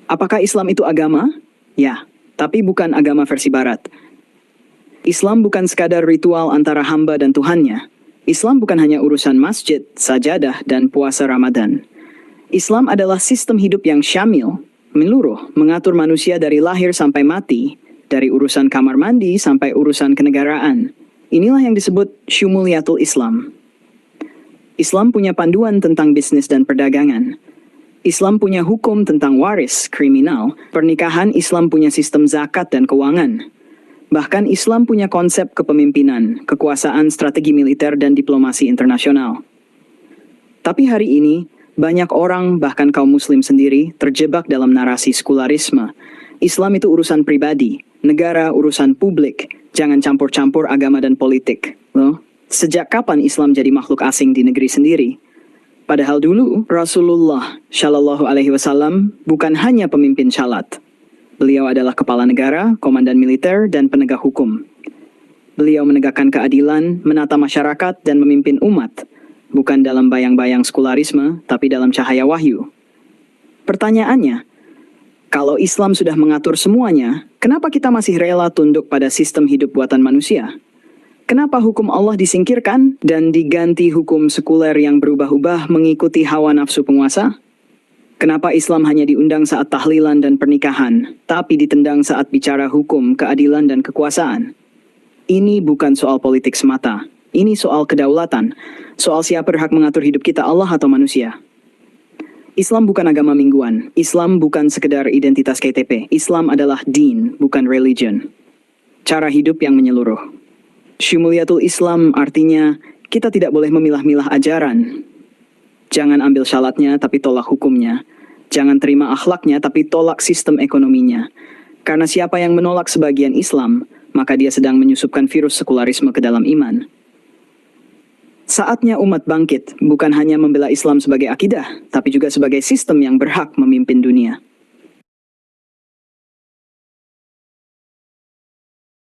Apakah Islam itu agama? Ya, tapi bukan agama versi Barat. Islam bukan sekadar ritual antara hamba dan Tuhannya. Islam bukan hanya urusan masjid, sajadah, dan puasa Ramadan. Islam adalah sistem hidup yang syamil, menyeluruh, mengatur manusia dari lahir sampai mati, dari urusan kamar mandi sampai urusan kenegaraan. Inilah yang disebut syumuliyatul Islam. Islam punya panduan tentang bisnis dan perdagangan. Islam punya hukum tentang waris, kriminal, pernikahan. Islam punya sistem zakat dan keuangan. Bahkan Islam punya konsep kepemimpinan, kekuasaan, strategi militer, dan diplomasi internasional. Tapi hari ini, banyak orang, bahkan kaum muslim sendiri, terjebak dalam narasi sekularisme. Islam itu urusan pribadi, negara urusan publik, jangan campur-campur agama dan politik. Loh, sejak kapan Islam jadi makhluk asing di negeri sendiri? Padahal dulu, Rasulullah Shallallahu Alaihi Wasallam bukan hanya pemimpin syalat. Beliau adalah kepala negara, komandan militer, dan penegak hukum. Beliau menegakkan keadilan, menata masyarakat, dan memimpin umat, bukan dalam bayang-bayang sekularisme, tapi dalam cahaya wahyu. Pertanyaannya, kalau Islam sudah mengatur semuanya, kenapa kita masih rela tunduk pada sistem hidup buatan manusia? Kenapa hukum Allah disingkirkan dan diganti hukum sekuler yang berubah-ubah mengikuti hawa nafsu penguasa? Kenapa Islam hanya diundang saat tahlilan dan pernikahan, tapi ditendang saat bicara hukum, keadilan, dan kekuasaan? Ini bukan soal politik semata. Ini soal kedaulatan. Soal siapa berhak mengatur hidup kita, Allah atau manusia. Islam bukan agama mingguan. Islam bukan sekedar identitas KTP. Islam adalah din, bukan religion. Cara hidup yang menyeluruh. Syumuliyatul Islam artinya kita tidak boleh memilah-milah ajaran. Jangan ambil syalatnya tapi tolak hukumnya. Jangan terima akhlaknya tapi tolak sistem ekonominya. Karena siapa yang menolak sebagian Islam, maka dia sedang menyusupkan virus sekularisme ke dalam iman. Saatnya umat bangkit, bukan hanya membela Islam sebagai akidah, tapi juga sebagai sistem yang berhak memimpin dunia.